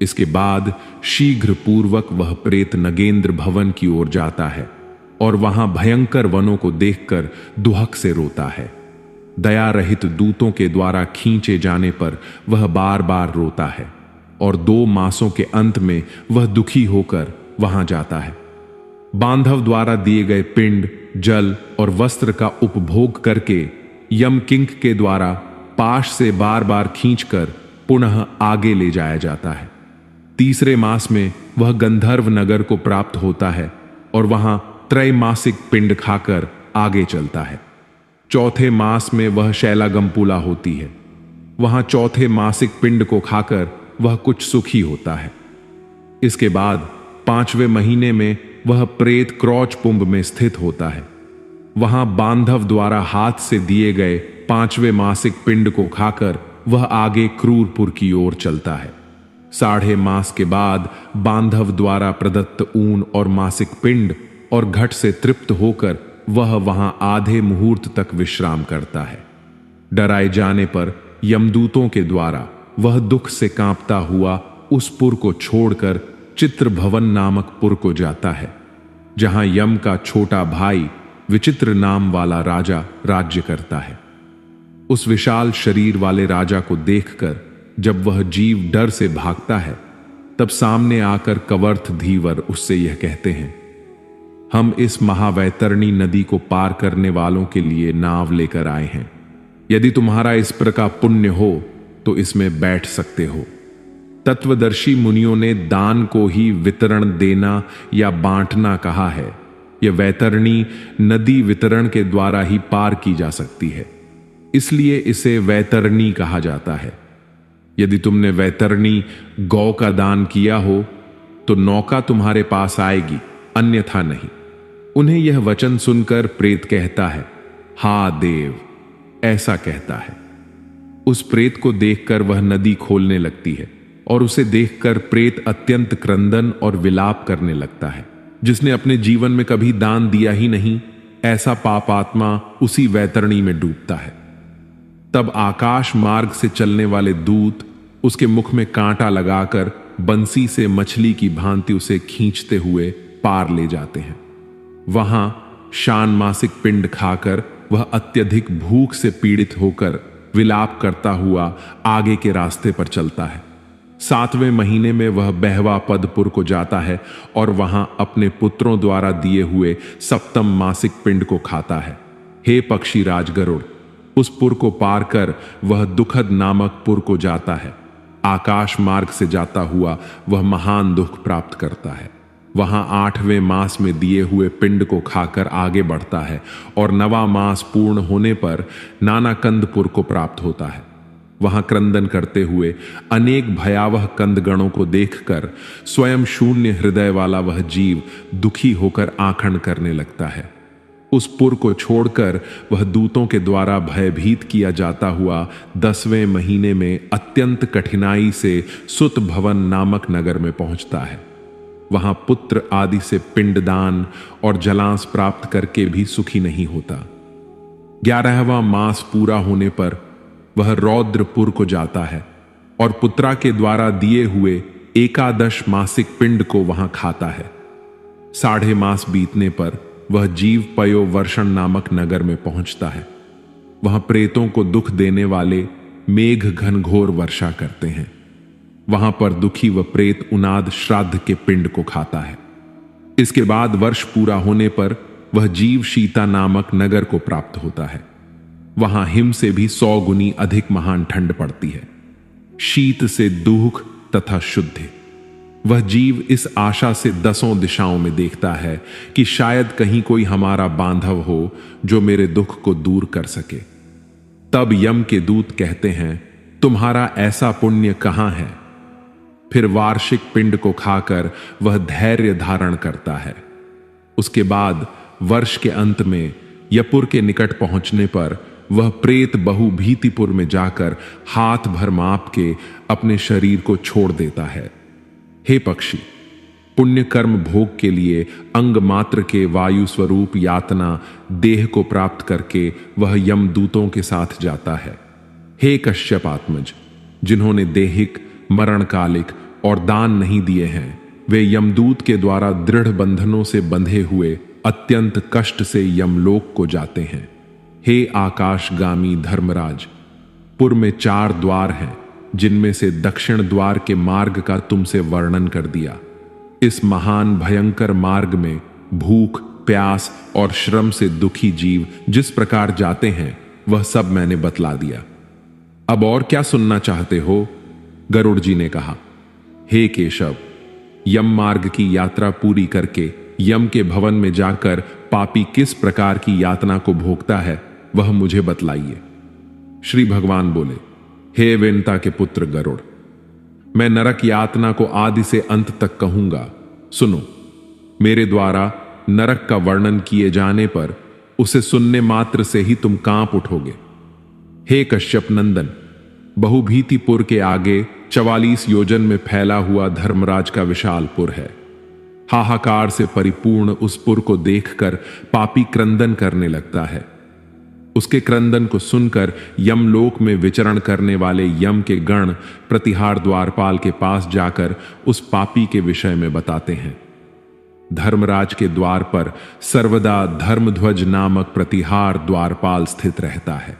इसके बाद शीघ्र पूर्वक वह प्रेत नगेंद्र भवन की ओर जाता है और वहां भयंकर वनों को देखकर दुहक से रोता है। दया रहित दूतों के द्वारा खींचे जाने पर वह बार बार रोता है और 2 मासों के अंत में वह दुखी होकर वहां जाता है। बांधव द्वारा दिए गए पिंड, जल और वस्त्र का उपभोग करके यम किंक के द्वारा पाश से बार बार खींचकर पुनः आगे ले जाया जाता है। 3 मास में वह गंधर्व नगर को प्राप्त होता है और वहां त्रैमासिक पिंड खाकर आगे चलता है। 4 मास में वह शैलागंपुला होती है। वहां 4 मासिक पिंड को खाकर वह कुछ सुखी होता है। इसके बाद 5वें महीने में वह प्रेत क्रौच पुंब में स्थित होता है। वहां बांधव द्वारा हाथ से दिए गए 5वें मासिक पिंड को खाकर वह आगे क्रूरपुर की ओर चलता है। 1.5 मास के बाद बांधव द्वारा प्रदत्त ऊन और मासिक पिंड और घट से तृप्त होकर वह वहां आधे मुहूर्त तक विश्राम करता है। डराए जाने पर यमदूतों के द्वारा वह दुख से कांपता हुआ उस पुर को छोड़कर चित्र भवन नामक पुर को जाता है, जहां यम का छोटा भाई विचित्र नाम वाला राजा राज्य करता है। उस विशाल शरीर वाले राजा को देखकर जब वह जीव डर से भागता है, तब सामने आकर कवर्थ धीवर उससे यह कहते हैं, हम इस महावैतरणी नदी को पार करने वालों के लिए नाव लेकर आए हैं। यदि तुम्हारा इस प्रकार पुण्य हो तो इसमें बैठ सकते हो। तत्वदर्शी मुनियों ने दान को ही वितरण देना या बांटना कहा है। यह वैतरणी नदी वितरण के द्वारा ही पार की जा सकती है, इसलिए इसे वैतरणी कहा जाता है। यदि तुमने वैतरणी गौ का दान किया हो तो नौका तुम्हारे पास आएगी, अन्यथा नहीं। उन्हें यह वचन सुनकर प्रेत कहता है, हा देव, ऐसा कहता है। उस प्रेत को देखकर वह नदी खोलने लगती है और उसे देखकर प्रेत अत्यंत क्रंदन और विलाप करने लगता है। जिसने अपने जीवन में कभी दान दिया ही नहीं, ऐसा पापात्मा उसी वैतरणी में डूबता है। तब आकाश मार्ग से चलने वाले दूत उसके मुख में कांटा लगाकर बंसी से मछली की भांति उसे खींचते हुए पार ले जाते हैं। वहां षाण्मासिक पिंड खाकर वह अत्यधिक भूख से पीड़ित होकर विलाप करता हुआ आगे के रास्ते पर चलता है। 7वें महीने में वह बहवा पदपुर को जाता है और वहां अपने पुत्रों द्वारा दिए हुए 7म मासिक पिंड को खाता है। हे पक्षी राज गरुड़, उस पुर को पार कर वह दुखद नामक पुर को जाता है। आकाश मार्ग से जाता हुआ वह महान दुख प्राप्त करता है। वहां 8वें मास में दिए हुए पिंड को खाकर आगे बढ़ता है और 9वां मास पूर्ण होने पर नानाकंदपुर को प्राप्त होता है। वहां क्रंदन करते हुए अनेक भयावह कंदगणों को देखकर स्वयं शून्य हृदय वाला वह जीव दुखी होकर आखंड करने लगता है। उस पुर को छोड़कर वह दूतों के द्वारा भयभीत किया जाता हुआ 10वें महीने में अत्यंत कठिनाई से सुत भवन नामक नगर में पहुंचता है। वहां पुत्र आदि से पिंडदान और जलांश प्राप्त करके भी सुखी नहीं होता। 11वां मास पूरा होने पर वह रौद्रपुर को जाता है और पुत्रा के द्वारा दिए हुए 11 मासिक पिंड को वहां खाता है। 1.5 मास बीतने पर वह जीव पयो वर्षण नामक नगर में पहुंचता है। वहां प्रेतों को दुख देने वाले मेघ घनघोर वर्षा करते हैं। वहां पर दुखी व प्रेत उनाद श्राद्ध के पिंड को खाता है। इसके बाद वर्ष पूरा होने पर वह जीव शीता नामक नगर को प्राप्त होता है। वहां हिम से भी 100 गुनी अधिक महान ठंड पड़ती है। शीत से दुख तथा शुद्ध वह जीव इस आशा से 10 दिशाओं में देखता है कि शायद कहीं कोई हमारा बांधव हो जो मेरे दुख को दूर कर सके। तब यम के दूत कहते हैं, तुम्हारा ऐसा पुण्य कहां है? फिर वार्षिक पिंड को खाकर वह धैर्य धारण करता है। उसके बाद वर्ष के अंत में यपुर के निकट पहुंचने पर वह प्रेत बहु भीतिपुर में जाकर हाथ भर माप के अपने शरीर को छोड़ देता है। हे पक्षी, पुण्य कर्म भोग के लिए अंग मात्र के वायु स्वरूप यातना देह को प्राप्त करके वह यमदूतों के साथ जाता है। हे कश्यप आत्मज, जिन्होंने देहिक, मरणकालिक और दान नहीं दिए हैं वे यमदूत के द्वारा दृढ़ बंधनों से बंधे हुए अत्यंत कष्ट से यमलोक को जाते हैं। हे आकाशगामी धर्मराज, पुर में 4 द्वार हैं, जिनमें से दक्षिण द्वार के मार्ग का तुमसे वर्णन कर दिया। इस महान भयंकर मार्ग में भूख, प्यास और श्रम से दुखी जीव जिस प्रकार जाते हैं वह सब मैंने बतला दिया। अब और क्या सुनना चाहते हो? गरुड़ जी ने कहा, हे केशव, यम मार्ग की यात्रा पूरी करके यम के भवन में जाकर पापी किस प्रकार की यातना को भोगता है वह मुझे बतलाइए। श्री भगवान बोले, हे वेनता के पुत्र गरुड़, मैं नरक यातना को आदि से अंत तक कहूंगा। सुनो, मेरे द्वारा नरक का वर्णन किए जाने पर उसे सुनने मात्र से ही तुम कांप उठोगे। हे कश्यप नंदन, बहुभीतिपुर के आगे 44 योजन में फैला हुआ धर्मराज का विशाल पुर है। हाहाकार से परिपूर्ण उस पुर को देखकर पापी क्रंदन करने लगता है। उसके क्रंदन को सुनकर यमलोक में विचरण करने वाले यम के गण प्रतिहार द्वारपाल के पास जाकर उस पापी के विषय में बताते हैं। धर्मराज के द्वार पर सर्वदा धर्मध्वज नामक प्रतिहार द्वारपाल स्थित रहता है।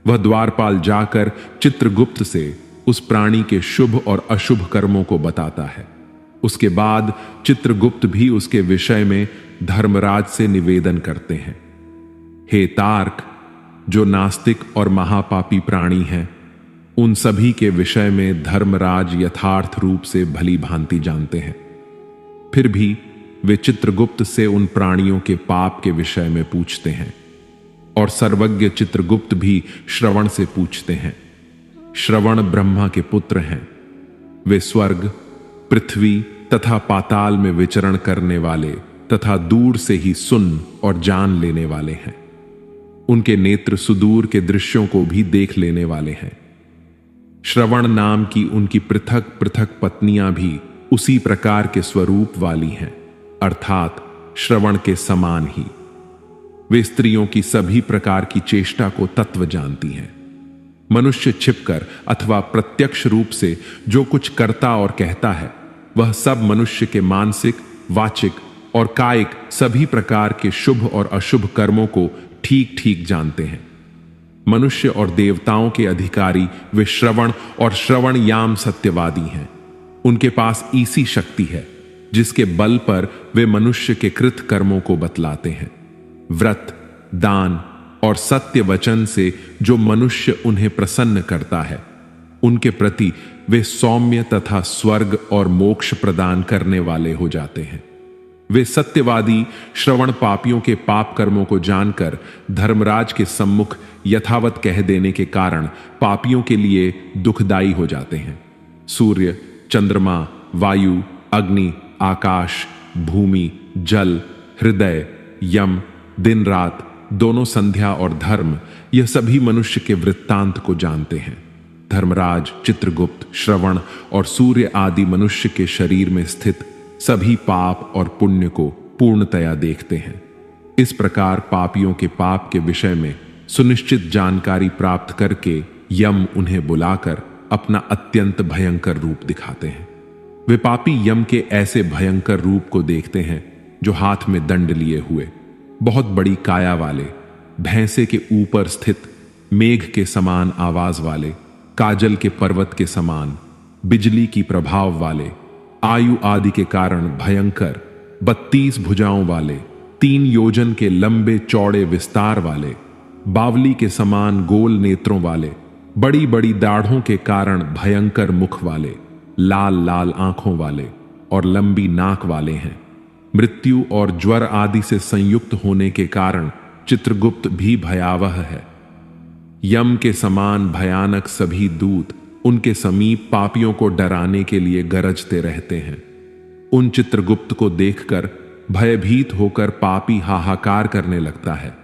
वह द्वारपाल जाकर चित्रगुप्त से उस प्राणी के शुभ और अशुभ कर्मों को बताता है। उसके बाद चित्रगुप्त भी उसके विषय में धर्मराज से निवेदन करते हैं। हे तार्क, जो नास्तिक और महापापी प्राणी हैं, उन सभी के विषय में धर्मराज यथार्थ रूप से भली भांति जानते हैं। फिर भी वे चित्रगुप्त से उन प्राणियों के पाप के विषय में पूछते हैं और सर्वज्ञ चित्रगुप्त भी श्रवण से पूछते हैं। श्रवण ब्रह्मा के पुत्र हैं। वे स्वर्ग, पृथ्वी तथा पाताल में विचरण करने वाले तथा दूर से ही सुन और जान लेने वाले हैं। उनके नेत्र सुदूर के दृश्यों को भी देख लेने वाले हैं। श्रवण नाम की उनकी पृथक पृथक पत्नियां भी उसी प्रकार के स्वरूप वाली हैं, अर्थात श्रवण के समान ही। वे स्त्रियों की सभी प्रकार की चेष्टा को तत्व जानती हैं। मनुष्य छिपकर अथवा प्रत्यक्ष रूप से जो कुछ करता और कहता है वह सब मनुष्य के मानसिक, वाचिक और कायिक सभी प्रकार के शुभ और अशुभ कर्मों को ठीक ठीक जानते हैं। मनुष्य और देवताओं के अधिकारी वे श्रवण और श्रवण याम सत्यवादी हैं। उनके पास ऐसी शक्ति है जिसके बल पर वे मनुष्य के कृत कर्मों को बतलाते हैं। व्रत, दान और सत्य वचन से जो मनुष्य उन्हें प्रसन्न करता है, उनके प्रति वे सौम्य तथा स्वर्ग और मोक्ष प्रदान करने वाले हो जाते हैं। वे सत्यवादी श्रवण पापियों के पाप कर्मों को जानकर धर्मराज के सम्मुख यथावत कह देने के कारण पापियों के लिए दुखदायी हो जाते हैं। सूर्य, चंद्रमा, वायु, अग्नि, आकाश, भूमि, जल, हृदय, यम, दिन रात, दोनों संध्या और धर्म, यह सभी मनुष्य के वृत्तांत को जानते हैं। धर्मराज, चित्रगुप्त, श्रवण और सूर्य आदि मनुष्य के शरीर में स्थित सभी पाप और पुण्य को पूर्णतया देखते हैं। इस प्रकार पापियों के पाप के विषय में सुनिश्चित जानकारी प्राप्त करके यम उन्हें बुलाकर अपना अत्यंत भयंकर रूप दिखाते हैं। वे पापी यम के ऐसे भयंकर रूप को देखते हैं जो हाथ में दंड लिए हुए, बहुत बड़ी काया वाले, भैंसे के ऊपर स्थित मेघ के समान आवाज वाले, काजल के पर्वत के समान, बिजली की प्रभाव वाले, आयु आदि के कारण भयंकर, 32 भुजाओं वाले, 3 योजन के लंबे चौड़े विस्तार वाले, बावली के समान गोल नेत्रों वाले, बड़ी बड़ी दाढ़ों के कारण भयंकर मुख वाले, लाल लाल आंखों वाले और लंबी नाक वाले हैं। मृत्यु और ज्वर आदि से संयुक्त होने के कारण चित्रगुप्त भी भयावह है। यम के समान भयानक सभी दूत उनके समीप पापियों को डराने के लिए गरजते रहते हैं। उन चित्रगुप्त को देखकर भयभीत होकर पापी हाहाकार करने लगता है।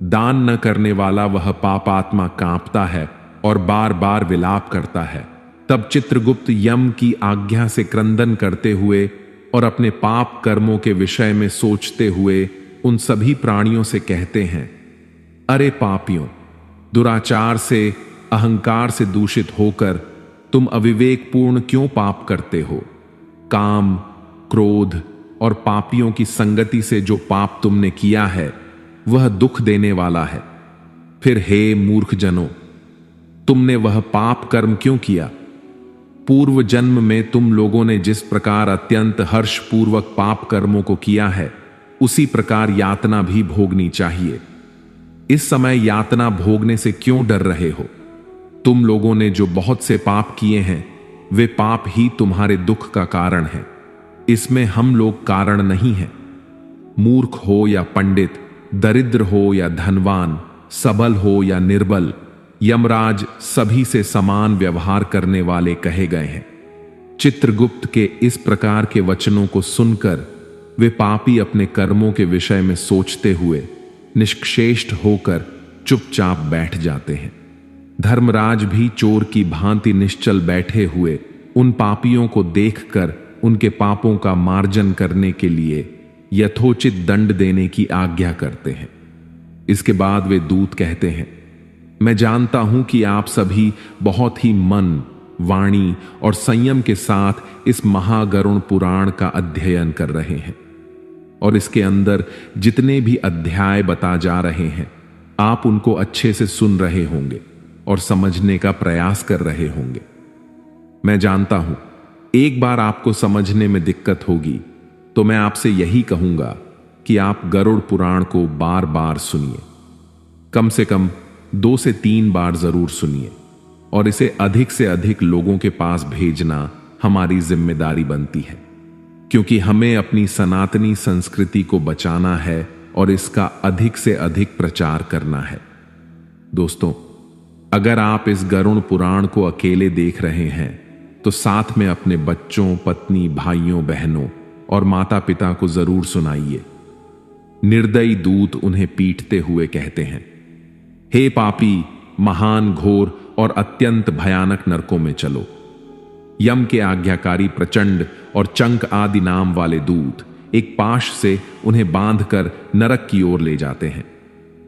दान न करने वाला वह पापात्मा कांपता है और बार बार विलाप करता है। तब चित्रगुप्त यम की आज्ञा से क्रंदन करते हुए और अपने पाप कर्मों के विषय में सोचते हुए उन सभी प्राणियों से कहते हैं, अरे पापियों, दुराचार से, अहंकार से दूषित होकर तुम अविवेकपूर्ण क्यों पाप करते हो? काम, क्रोध और पापियों की संगति से जो पाप तुमने किया है वह दुख देने वाला है। फिर हे मूर्ख जनों, तुमने वह पाप कर्म क्यों किया? पूर्व जन्म में तुम लोगों ने जिस प्रकार अत्यंत हर्षपूर्वक पाप कर्मों को किया है, उसी प्रकार यातना भी भोगनी चाहिए। इस समय यातना भोगने से क्यों डर रहे हो? तुम लोगों ने जो बहुत से पाप किए हैं, वे पाप ही तुम्हारे दुख का कारण है। इसमें हम लोग कारण नहीं हैं। मूर्ख हो या पंडित, दरिद्र हो या धनवान, सबल हो या निर्बल, यमराज सभी से समान व्यवहार करने वाले कहे गए हैं। चित्रगुप्त के इस प्रकार के वचनों को सुनकर वे पापी अपने कर्मों के विषय में सोचते हुए निष्कशेष्ट होकर चुपचाप बैठ जाते हैं। धर्मराज भी चोर की भांति निश्चल बैठे हुए उन पापियों को देखकर उनके पापों का मार्जन करने के लिए यथोचित दंड देने की आज्ञा करते हैं। इसके बाद वे दूत कहते हैं, मैं जानता हूं कि आप सभी बहुत ही मन, वाणी और संयम के साथ इस महागरुण पुराण का अध्ययन कर रहे हैं और इसके अंदर जितने भी अध्याय बता जा रहे हैं, आप उनको अच्छे से सुन रहे होंगे और समझने का प्रयास कर रहे होंगे। मैं जानता हूं एक बार आपको समझने में दिक्कत होगी, तो मैं आपसे यही कहूंगा कि आप गरुड़ पुराण को बार बार सुनिए। कम से कम 2 से 3 बार जरूर सुनिए और इसे अधिक से अधिक लोगों के पास भेजना हमारी जिम्मेदारी बनती है, क्योंकि हमें अपनी सनातनी संस्कृति को बचाना है और इसका अधिक से अधिक प्रचार करना है। दोस्तों, अगर आप इस गरुड़ पुराण को अकेले देख रहे हैं तो साथ में अपने बच्चों, पत्नी, भाइयों, बहनों और माता पिता को जरूर सुनाइए। निर्दयी दूत उन्हें पीटते हुए कहते हैं, हे पापी, महान, घोर और अत्यंत भयानक नरकों में चलो। यम के आज्ञाकारी प्रचंड और चंक आदि नाम वाले दूत एक पाश से उन्हें बांधकर नरक की ओर ले जाते हैं।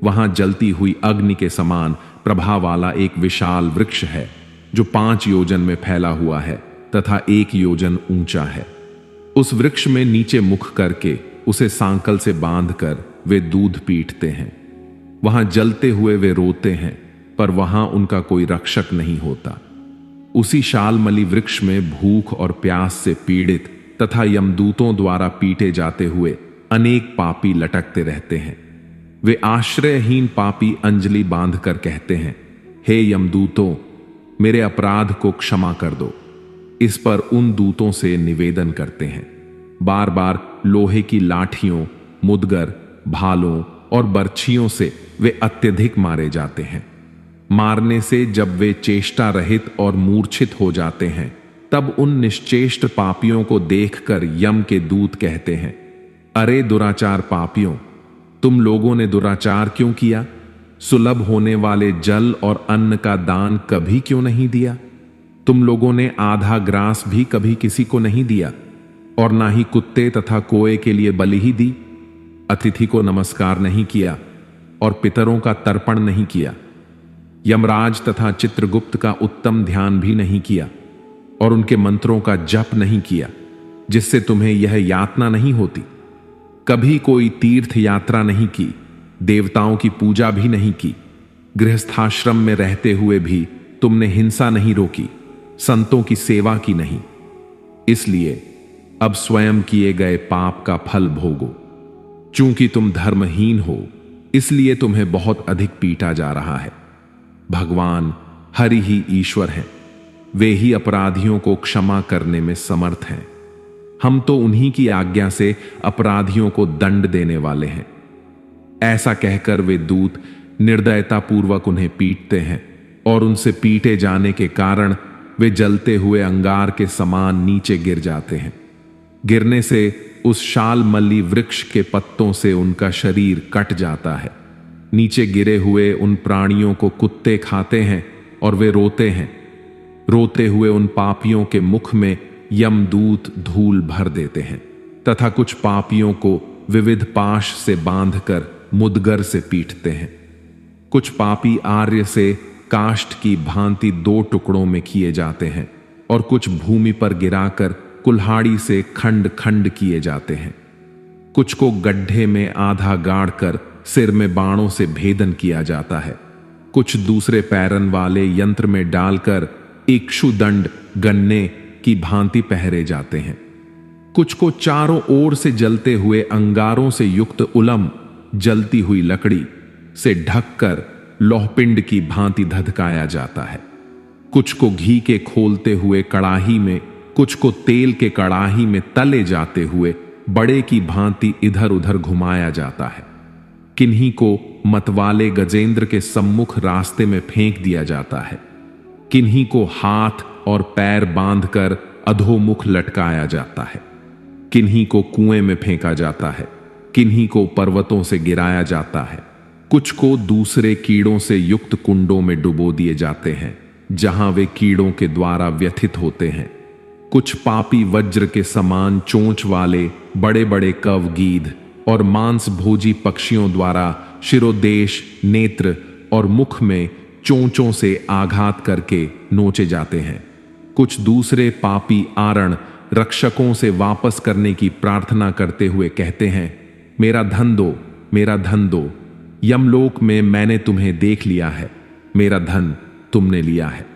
वहां जलती हुई अग्नि के समान प्रभा वाला एक विशाल वृक्ष है जो 5 योजन में फैला हुआ है तथा 1 योजन ऊंचा है। उस वृक्ष में नीचे मुख करके उसे सांकल से बांधकर वे दूध पीटते हैं। वहां जलते हुए वे रोते हैं, पर वहां उनका कोई रक्षक नहीं होता। उसी शालमली वृक्ष में भूख और प्यास से पीड़ित तथा यमदूतों द्वारा पीटे जाते हुए अनेक पापी लटकते रहते हैं। वे आश्रयहीन पापी अंजलि बांधकर कहते हैं, हे यमदूतों, मेरे अपराध को क्षमा कर दो। इस पर उन दूतों से निवेदन करते हैं। बार बार लोहे की लाठियों, मुदगर, भालों और बर्छियों से वे अत्यधिक मारे जाते हैं। मारने से जब वे चेष्टा रहित और मूर्छित हो जाते हैं, तब उन निश्चेष्ट पापियों को देखकर यम के दूत कहते हैं, अरे दुराचार पापियों, तुम लोगों ने दुराचार क्यों किया? सुलभ होने वाले जल और अन्न का दान कभी क्यों नहीं दिया? तुम लोगों ने आधा ग्रास भी कभी किसी को नहीं दिया और ना ही कुत्ते तथा कोए के लिए बलि ही दी। अतिथि को नमस्कार नहीं किया और पितरों का तर्पण नहीं किया। यमराज तथा चित्रगुप्त का उत्तम ध्यान भी नहीं किया और उनके मंत्रों का जप नहीं किया, जिससे तुम्हें यह यातना नहीं होती। कभी कोई तीर्थ यात्रा नहीं की, देवताओं की पूजा भी नहीं की। गृहस्थाश्रम में रहते हुए भी तुमने हिंसा नहीं रोकी, संतों की सेवा की नहीं। इसलिए अब स्वयं किए गए पाप का फल भोगो। चूंकि तुम धर्महीन हो, इसलिए तुम्हें बहुत अधिक पीटा जा रहा है। भगवान हरि ही ईश्वर हैं, वे ही अपराधियों को क्षमा करने में समर्थ हैं। हम तो उन्हीं की आज्ञा से अपराधियों को दंड देने वाले हैं। ऐसा कहकर वे दूत निर्दयतापूर्वक उन्हें पीटते हैं और उनसे पीटे जाने के कारण वे जलते हुए अंगार के समान नीचे गिर जाते हैं। गिरने से उस शालमली वृक्ष के पत्तों से उनका शरीर कट जाता है। नीचे गिरे हुए उन प्राणियों को कुत्ते खाते हैं और वे रोते हैं। रोते हुए उन पापियों के मुख में यमदूत धूल भर देते हैं तथा कुछ पापियों को विविध पाश से बांधकर मुदगर से पीटते हैं। कुछ पापी आर्य से काष्ठ की भांति 2 टुकड़ों में किए जाते हैं और कुछ भूमि पर गिराकर कुल्हाड़ी से खंड खंड किए जाते हैं। कुछ को गड्ढे में आधा गाड़कर सिर में बाणों से भेदन किया जाता है। कुछ दूसरे पैरन वाले यंत्र में डालकर इक्षुदंड गन्ने की भांति पहरे जाते हैं। कुछ को चारों ओर से जलते हुए अंगारों से युक्त उलम जलती हुई लकड़ी से ढककर लौहपिंड की भांति धधकाया जाता है। कुछ को घी के खोलते हुए कड़ाही में, कुछ को तेल के कड़ाही में तले जाते हुए बड़े की भांति इधर उधर घुमाया जाता है। किन्हीं को मतवाले गजेंद्र के सम्मुख रास्ते में फेंक दिया जाता है। किन्हीं को हाथ और पैर बांधकर अधोमुख लटकाया जाता है। किन्हीं को कुएं में फेंका जाता है। किन्हीं को पर्वतों से गिराया जाता है। कुछ को दूसरे कीड़ों से युक्त कुंडों में डुबो दिए जाते हैं, जहां वे कीड़ों के द्वारा व्यथित होते हैं। कुछ पापी वज्र के समान चोंच वाले बड़े बड़े कवगीध और मांस भोजी पक्षियों द्वारा शिरोदेश, नेत्र और मुख में चोंचों से आघात करके नोचे जाते हैं। कुछ दूसरे पापी आरण रक्षकों से वापस करने की प्रार्थना करते हुए कहते हैं, मेरा धन दो, मेरा धन दो, यमलोक में मैंने तुम्हें देख लिया है, मेरा धन तुमने लिया है।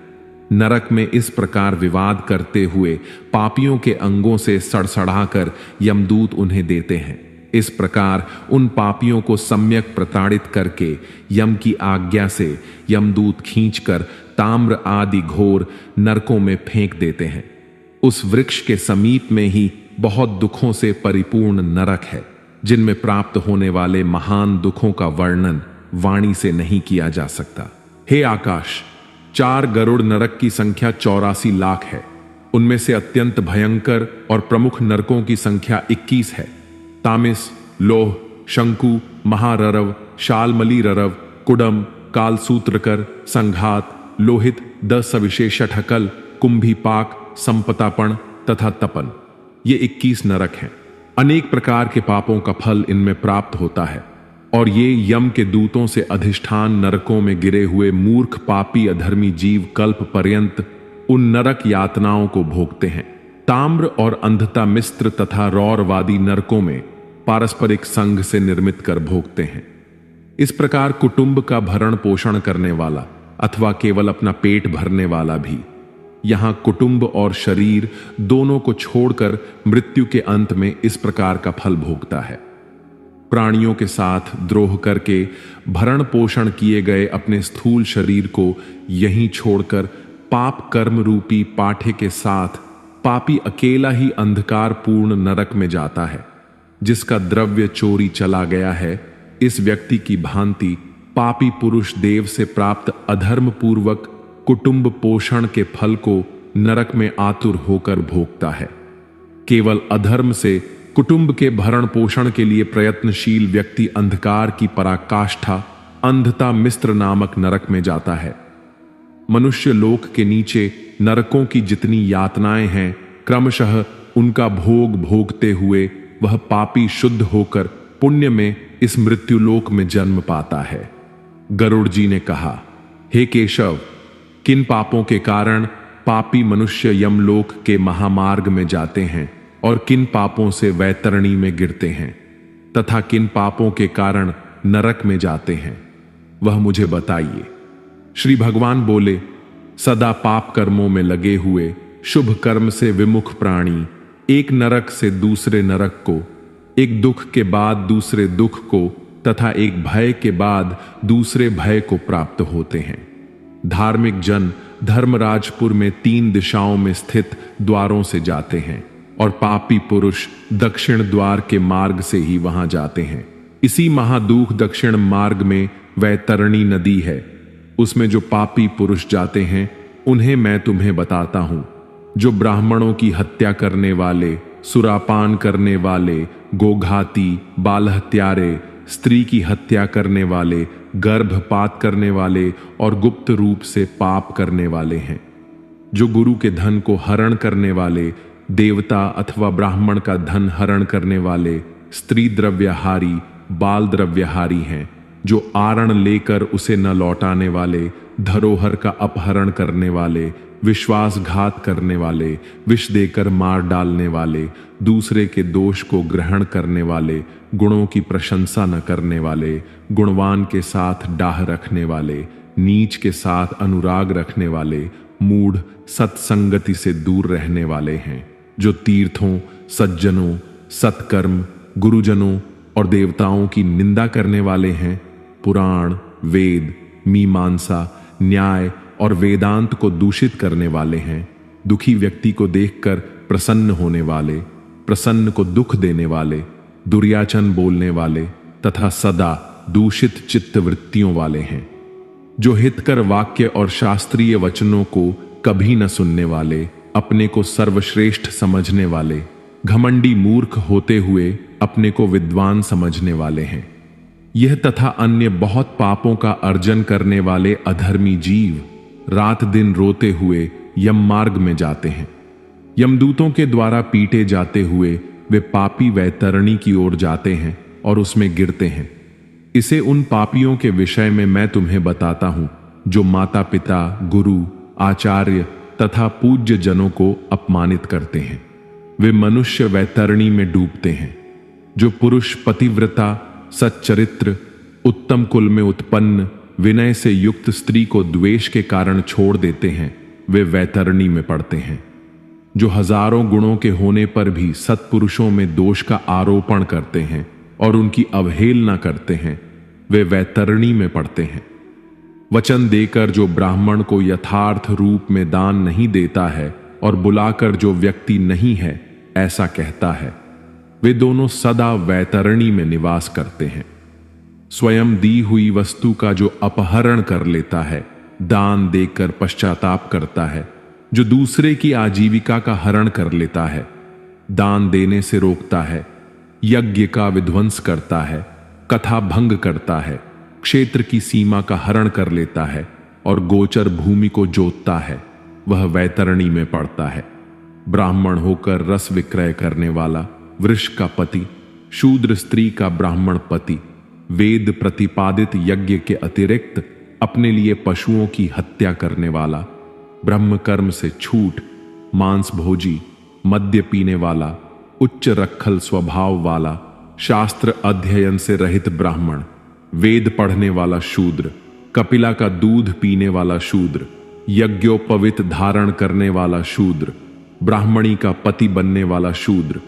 नरक में इस प्रकार विवाद करते हुए पापियों के अंगों से सड़सड़ाकर यमदूत उन्हें देते हैं। इस प्रकार उन पापियों को सम्यक प्रताड़ित करके यम की आज्ञा से यमदूत खींचकर ताम्र आदि घोर नरकों में फेंक देते हैं। उस वृक्ष के समीप में ही बहुत दुखों से परिपूर्ण नरक है, जिनमें प्राप्त होने वाले महान दुखों का वर्णन वाणी से नहीं किया जा सकता। हे आकाश, 4 गरुड़ नरक की संख्या 84 लाख है। उनमें से अत्यंत भयंकर और प्रमुख नरकों की संख्या 21 है। तामिस, लोह, शंकु, महाररव, शालमली ररव, कुडम, कालसूत्रकर, संघात, लोहित, 10 सविशेष ठकल, कुंभीपाक, संपतापण तथा तपन, ये 21 नरक हैं। अनेक प्रकार के पापों का फल इनमें प्राप्त होता है और ये यम के दूतों से अधिष्ठान नरकों में गिरे हुए मूर्ख पापी अधर्मी जीव कल्प पर्यंत उन नरक यातनाओं को भोगते हैं। ताम्र और अंधता मिस्र तथा रौरवादी नरकों में पारस्परिक संघ से निर्मित कर भोगते हैं। इस प्रकार कुटुंब का भरण पोषण करने वाला अथवा केवल अपना पेट भरने वाला भी यहां कुटुंब और शरीर दोनों को छोड़कर मृत्यु के अंत में इस प्रकार का फल भोगता है। प्राणियों के साथ द्रोह करके भरण पोषण किए गए अपने स्थूल शरीर को यहीं छोड़कर पाप कर्म रूपी पाठे के साथ पापी अकेला ही अंधकार पूर्ण नरक में जाता है। जिसका द्रव्य चोरी चला गया है, इस व्यक्ति की भांति पापी पुरुष देव से प्राप्त अधर्म पूर्वक कुटुंब पोषण के फल को नरक में आतुर होकर भोगता है। केवल अधर्म से कुटुंब के भरण पोषण के लिए प्रयत्नशील व्यक्ति अंधकार की पराकाष्ठा अंधता मिस्र नामक नरक में जाता है। मनुष्य लोक के नीचे नरकों की जितनी यातनाएं हैं, क्रमशः उनका भोग भोगते हुए वह पापी शुद्ध होकर पुण्य में इस मृत्युलोक में जन्म पाता है। गरुड़ जी ने कहा, हे केशव, किन पापों के कारण पापी मनुष्य यमलोक के महामार्ग में जाते हैं और किन पापों से वैतरणी में गिरते हैं तथा किन पापों के कारण नरक में जाते हैं, वह मुझे बताइए। श्री भगवान बोले, सदा पाप कर्मों में लगे हुए शुभ कर्म से विमुख प्राणी एक नरक से दूसरे नरक को, एक दुख के बाद दूसरे दुख को तथा एक भय के बाद दूसरे भय को प्राप्त होते हैं। धार्मिक जन धर्मराजपुर में 3 दिशाओं में स्थित द्वारों से जाते हैं और पापी पुरुष दक्षिण द्वार के मार्ग से ही वहां जाते हैं। इसी महादूख दक्षिण मार्ग में वैतरणी नदी है। उसमें जो पापी पुरुष जाते हैं उन्हें मैं तुम्हें बताता हूं। जो ब्राह्मणों की हत्या करने वाले, सुरापान करने वाले, गोघाती, बाल हत्यारे, स्त्री की हत्या करने वाले, गर्भपात करने वाले और गुप्त रूप से पाप करने वाले हैं। जो गुरु के धन को हरण करने वाले, देवता अथवा ब्राह्मण का धन हरण करने वाले, स्त्री द्रव्यहारी, बाल द्रव्यहारी हैं। जो आरण लेकर उसे न लौटाने वाले, धरोहर का अपहरण करने वाले, विश्वासघात करने वाले, विष देकर मार डालने वाले, दूसरे के दोष को ग्रहण करने वाले, गुणों की प्रशंसा न करने वाले, गुणवान के साथ डाह रखने वाले, नीच के साथ अनुराग रखने वाले, मूढ़ सत्संगति से दूर रहने वाले हैं, जो तीर्थों, सज्जनों, सत्कर्म, गुरुजनों और देवताओं की निंदा करने वाले हैं, पुराण, वेद, मीमांसा, न्याय और वेदांत को दूषित करने वाले हैं, दुखी व्यक्ति को देखकर प्रसन्न होने वाले, प्रसन्न को दुख देने वाले, दुर्याचन बोलने वाले तथा सदा दूषित चित्त वृत्तियों वाले हैं, जो हितकर वाक्य और शास्त्रीय वचनों को कभी न सुनने वाले, अपने को सर्वश्रेष्ठ समझने वाले, घमंडी मूर्ख होते हुए अपने को विद्वान समझने वाले हैं। यह तथा अन्य बहुत पापों का अर्जन करने वाले अधर्मी जीव रात दिन रोते हुए यम मार्ग में जाते हैं। यमदूतों के द्वारा पीटे जाते हुए वे पापी वैतरणी की ओर जाते हैं और उसमें गिरते हैं। इसे उन पापियों के विषय में मैं तुम्हें बताता हूं जो माता पिता, गुरु, आचार्य तथा पूज्य जनों को अपमानित करते हैं। वे मनुष्य वैतरणी में डूबते हैं। जो पुरुष पतिव्रता, सच्चरित्र, उत्तम कुल में उत्पन्न, विनय से युक्त स्त्री को द्वेष के कारण छोड़ देते हैं, वे वैतरणी में पड़ते हैं। जो हजारों गुणों के होने पर भी सत्पुरुषों में दोष का आरोपण करते हैं और उनकी अवहेलना करते हैं, वे वैतरणी में पड़ते हैं। वचन देकर जो ब्राह्मण को यथार्थ रूप में दान नहीं देता है और बुलाकर जो व्यक्ति नहीं है ऐसा कहता है, वे दोनों सदा वैतरणी में निवास करते हैं। स्वयं दी हुई वस्तु का जो अपहरण कर लेता है, दान देकर पश्चाताप करता है, जो दूसरे की आजीविका का हरण कर लेता है, दान देने से रोकता है, यज्ञ का विध्वंस करता है, कथा भंग करता है, क्षेत्र की सीमा का हरण कर लेता है और गोचर भूमि को जोतता है, वह वैतरणी में पड़ता है। ब्राह्मण होकर रस विक्रय करने वाला, वृष का पति, शूद्र स्त्री का ब्राह्मण पति, वेद प्रतिपादित यज्ञ के अतिरिक्त अपने लिए पशुओं की हत्या करने वाला, ब्रह्म कर्म से छूट, मांस भोजी, मद्य पीने वाला, उच्च रखल स्वभाव वाला, शास्त्र अध्ययन से रहित ब्राह्मण, वेद पढ़ने वाला शूद्र, कपिला का दूध पीने वाला शूद्र, यज्ञोपवित धारण करने वाला शूद्र, ब्राह्मणी का पति बनने वाला शूद्र,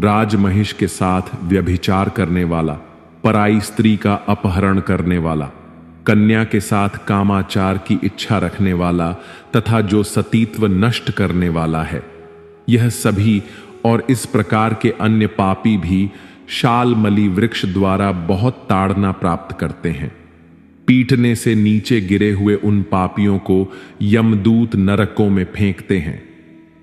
राजमहिष के साथ व्यभिचार करने वाला, पराई स्त्री का अपहरण करने वाला, कन्या के साथ कामाचार की इच्छा रखने वाला तथा जो सतीत्व नष्ट करने वाला है, यह सभी और इस प्रकार के अन्य पापी भी शालमली वृक्ष द्वारा बहुत ताड़ना प्राप्त करते हैं। पीटने से नीचे गिरे हुए उन पापियों को यमदूत नरकों में फेंकते हैं।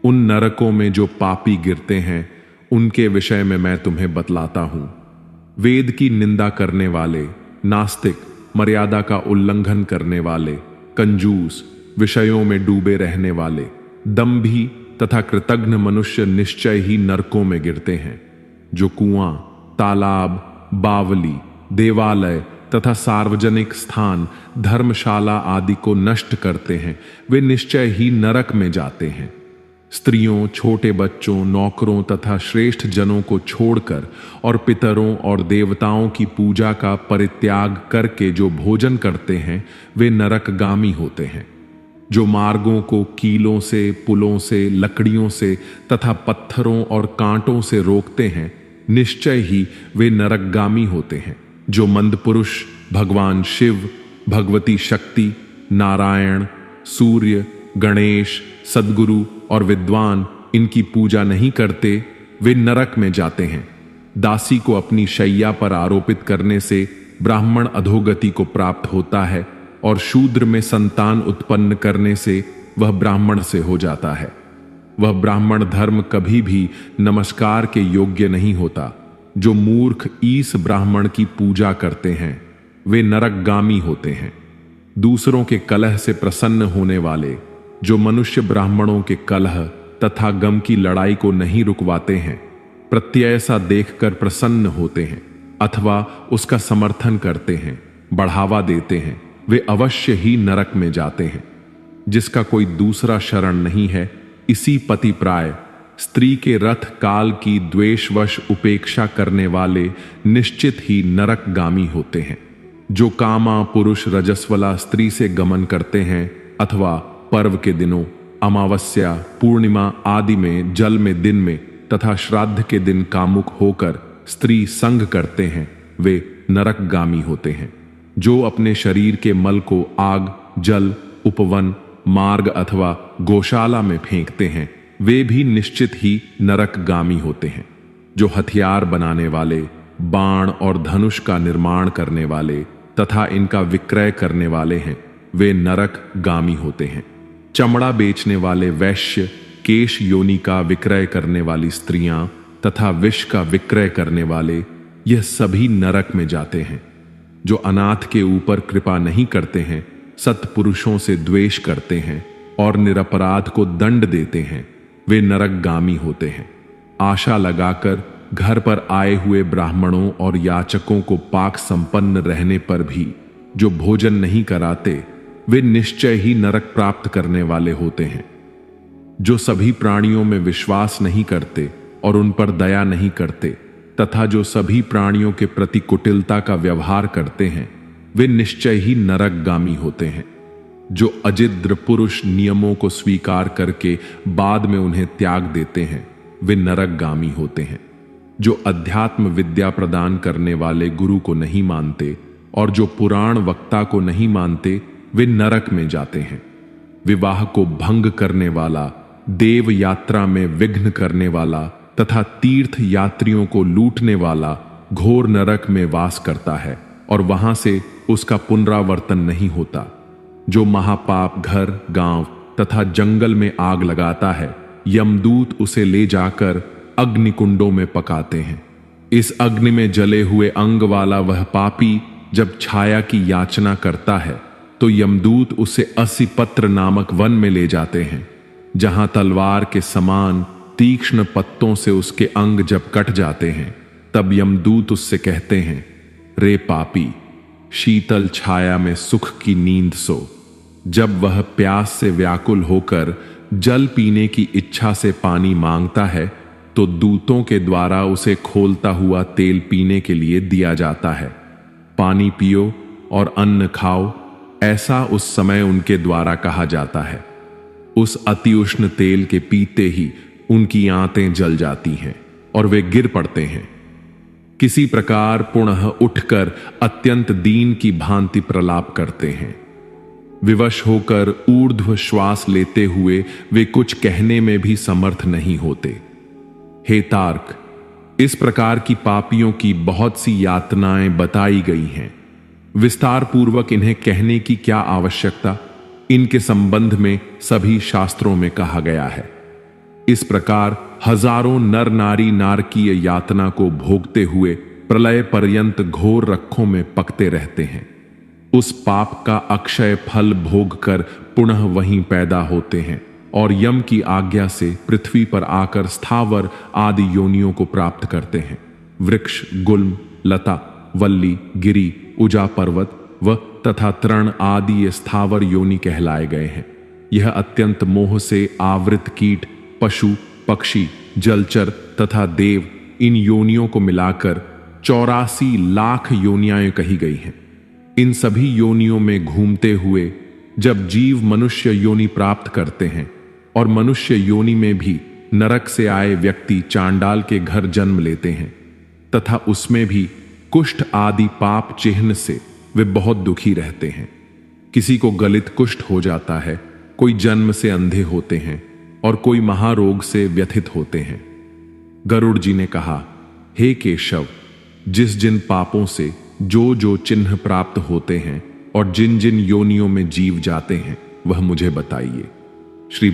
उन नरकों में जो पापी गिरते हैं उनके विषय में मैं तुम्हें बतलाता हूं। वेद की निंदा करने वाले, नास्तिक, मर्यादा का उल्लंघन करने वाले, कंजूस, विषयों में डूबे रहने वाले, दंभी तथा कृतघ्न मनुष्य निश्चय ही नरकों में गिरते हैं। जो कुआं, तालाब, बावली, देवालय तथा सार्वजनिक स्थान, धर्मशाला आदि को नष्ट करते हैं, वे निश्चय ही नरक में जाते हैं। स्त्रियों, छोटे बच्चों, नौकरों तथा श्रेष्ठ जनों को छोड़कर और पितरों और देवताओं की पूजा का परित्याग करके जो भोजन करते हैं, वे नरकगामी होते हैं। जो मार्गों को कीलों से, पुलों से, लकड़ियों से तथा पत्थरों और कांटों से रोकते हैं, निश्चय ही वे नरकगामी होते हैं। जो मंद पुरुष भगवान शिव, भगवती शक्ति, नारायण, सूर्य, गणेश, सद्गुरु और विद्वान इनकी पूजा नहीं करते, वे नरक में जाते हैं। दासी को अपनी शैया पर आरोपित करने से ब्राह्मण अधोगति को प्राप्त होता है और शूद्र में संतान उत्पन्न करने से वह ब्राह्मण से हो जाता है। वह ब्राह्मण धर्म कभी भी नमस्कार के योग्य नहीं होता। जो मूर्ख ईस ब्राह्मण की पूजा करते हैं, वे नरकगामी होते हैं। दूसरों के कलह से प्रसन्न होने वाले, जो मनुष्य ब्राह्मणों के कलह तथा गम की लड़ाई को नहीं रुकवाते हैं, प्रत्यय सा देखकर प्रसन्न होते हैं अथवा उसका समर्थन करते हैं, बढ़ावा देते हैं वे अवश्य ही नरक में जाते हैं। जिसका कोई दूसरा शरण नहीं है, इसी पतिप्राय स्त्री के रथ काल की द्वेषवश उपेक्षा करने वाले निश्चित ही नरकगामी होते हैं। जो कामा पुरुष रजस्वला स्त्री से गमन करते हैं अथवा पर्व के दिनों, अमावस्या, पूर्णिमा आदि में, जल में, दिन में तथा श्राद्ध के दिन कामुक होकर स्त्री संग करते हैं, वे नरकगामी होते हैं। जो अपने शरीर के मल को आग, जल, उपवन, मार्ग अथवा गौशाला में फेंकते हैं, वे भी निश्चित ही नरकगामी होते हैं। जो हथियार बनाने वाले, बाण और धनुष का निर्माण करने वाले तथा इनका विक्रय करने वाले हैं, वे नरकगामी होते हैं। चमड़ा बेचने वाले वैश्य, केश योनि का विक्रय करने वाली स्त्रियां तथा विष का विक्रय करने वाले, यह सभी नरक में जाते हैं। जो अनाथ के ऊपर कृपा नहीं करते हैं, सत्पुरुषों से द्वेष करते हैं और निरपराध को दंड देते हैं, वे नरकगामी होते हैं। आशा लगाकर घर पर आए हुए ब्राह्मणों और याचकों को पाक संपन्न रहने पर भी जो भोजन नहीं कराते, वे निश्चय ही नरक प्राप्त करने वाले होते हैं। जो सभी प्राणियों में विश्वास नहीं करते और उन पर दया नहीं करते तथा जो सभी प्राणियों के प्रति कुटिलता का व्यवहार करते हैं, वे निश्चय ही नरकगामी होते हैं। जो अजिद्र पुरुष नियमों को स्वीकार करके बाद में उन्हें त्याग देते हैं, वे नरकगामी होते हैं। जो अध्यात्म विद्या प्रदान करने वाले गुरु को नहीं मानते और जो पुराण वक्ता को नहीं मानते, वे नरक में जाते हैं। विवाह को भंग करने वाला, देव यात्रा में विघ्न करने वाला तथा तीर्थ यात्रियों को लूटने वाला घोर नरक में वास करता है और वहां से उसका पुनरावर्तन नहीं होता। जो महापाप घर, गांव तथा जंगल में आग लगाता है, यमदूत उसे ले जाकर अग्निकुंडों में पकाते हैं। इस अग्नि में जले हुए अंग वाला वह पापी जब छाया की याचना करता है, तो यमदूत उसे असिपत्र नामक वन में ले जाते हैं, जहां तलवार के समान तीक्ष्ण पत्तों से उसके अंग जब कट जाते हैं, तब यमदूत उससे कहते हैं, रे पापी, शीतल छाया में सुख की नींद सो। जब वह प्यास से व्याकुल होकर जल पीने की इच्छा से पानी मांगता है, तो दूतों के द्वारा उसे खोलता हुआ तेल पीने के लिए दिया जाता है। पानी पियो और अन्न खाओ, ऐसा उस समय उनके द्वारा कहा जाता है। उस अति उष्ण तेल के पीते ही उनकी आंतें जल जाती हैं और वे गिर पड़ते हैं। किसी प्रकार पुनः उठकर अत्यंत दीन की भांति प्रलाप करते हैं। विवश होकर ऊर्ध्व श्वास लेते हुए वे कुछ कहने में भी समर्थ नहीं होते। हे तार्क, इस प्रकार की पापियों की बहुत सी यातनाएं बताई गई हैं। विस्तार पूर्वक इन्हें कहने की क्या आवश्यकता, इनके संबंध में सभी शास्त्रों में कहा गया है। इस प्रकार हजारों नर नारी नारकीय यातना को भोगते हुए प्रलय पर्यंत घोर रखों में पकते रहते हैं। उस पाप का अक्षय फल भोग कर पुनः वहीं पैदा होते हैं और यम की आज्ञा से पृथ्वी पर आकर स्थावर आदि योनियों को प्राप्त करते हैं। वृक्ष, गुल्म, लता, वल्ली, गिरी, उजा पर्वत व तथा तृण आदि ये स्थावर योनि कहलाए गए हैं। यह अत्यंत मोह से आवृत कीट, पशु, पक्षी, जलचर तथा देव, इन योनियों को मिलाकर 84 लाख योनियां कही गई हैं। इन सभी योनियों में घूमते हुए जब जीव मनुष्य योनि प्राप्त करते हैं और मनुष्य योनि में भी नरक से आए व्यक्ति चांडाल के घर जन्म लेते हैं तथा उसमें भी कुष्ठ आदि पाप चिन्ह से वे बहुत दुखी रहते हैं। किसी को गलित कुष्ठ हो जाता है, कोई जन्म से अंधे होते हैं और कोई महारोग से व्यथित होते हैं। गरुड़ जी ने कहा, हे केशव, जिस जिन पापों से जो जो चिन्ह प्राप्त होते हैं और जिन जिन योनियों में जीव जाते हैं, वह मुझे बताइए। श्री